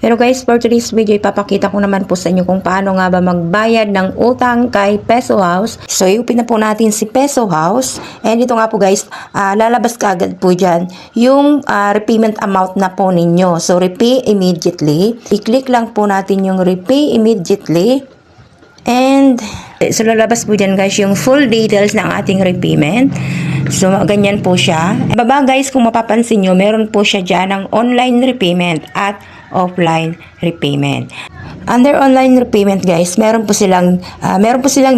Pero guys, for today's video, ipapakita ko naman po sa inyo kung paano nga ba magbayad ng utang kay Peso House. So, i-open na po natin si Peso House. And ito nga po guys, lalabas ka agad po dyan yung repayment amount na po ninyo. So, repay immediately. I-click lang po natin yung repay immediately. And, so lalabas po dyan guys yung full details ng ating repayment. So, ganyan po siya. Baba guys, kung mapapansin nyo, meron po siya dyan ng online repayment at offline repayment. Under online repayment guys, meron po silang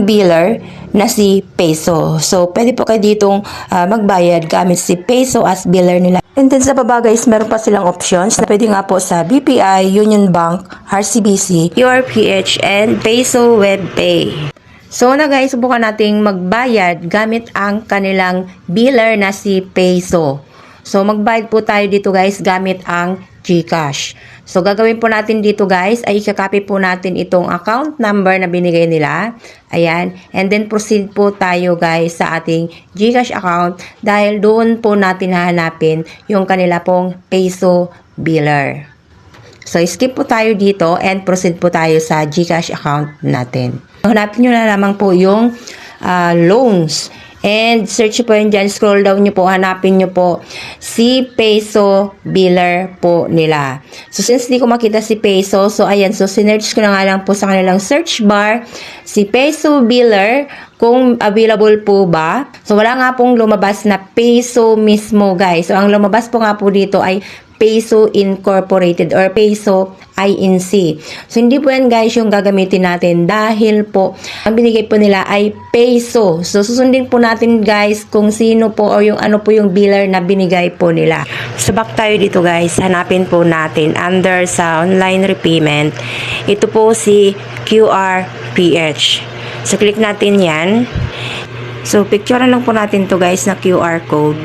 biller na si Peso. So, pwede po kayo ditong magbayad gamit si Peso as biller nila. And then sa baba guys, meron pa silang options na pwede nga po sa BPI, Union Bank, RCBC, URPH, and Peso WebPay. So na guys, subukan nating magbayad gamit ang kanilang biller na si Peso. So magbayad po tayo dito guys gamit ang GCash. So gagawin po natin dito guys ay i-copy po natin itong account number na binigay nila. Ayan. And then proceed po tayo guys sa ating GCash account dahil doon po natin hahanapin yung kanila pong Peso biller. So skip po tayo dito and proceed po tayo sa GCash account natin. Hanapin nyo na lamang po yung loans. And search po yun dyan, scroll down nyo po, hanapin nyo po si Peso biller po nila. So since di ko makita si Peso, so ayan, so sinearch ko na nga lang po sa kanilang search bar, si Peso biller, kung available po ba. So wala nga pong lumabas na Peso mismo guys. So ang lumabas po nga po dito ay Peso Incorporated or Peso Inc. So, hindi po yan guys yung gagamitin natin dahil po ang binigay po nila ay Peso. So, susundin po natin guys kung sino po o yung ano po yung biller na binigay po nila. So, back tayo dito guys. Hanapin po natin under sa online repayment. Ito po si QRPH. So, click natin yan. So, picturean lang po natin to guys na QR code.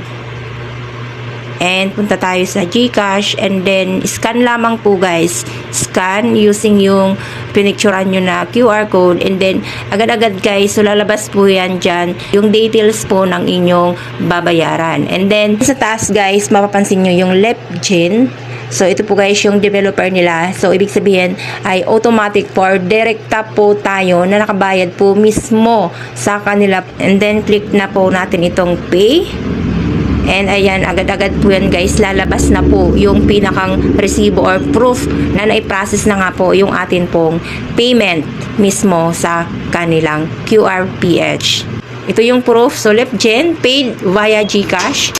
And punta tayo sa GCash and then scan lamang po guys. Scan using yung pinicturean nyo na QR code and then agad-agad guys, so lalabas po yan dyan yung details po ng inyong babayaran. And then sa taas guys, mapapansin nyo yung LeftGen. So ito po guys yung developer nila. So ibig sabihin ay automatic for direct tap po tayo na nakabayad po mismo sa kanila. And then click na po natin itong pay. And ayan, agad-agad po yan guys, lalabas na po yung pinakang resibo or proof na naiprocess na nga po yung atin pong payment mismo sa kanilang QRPH. Ito yung proof, so LeftGen paid via GCash.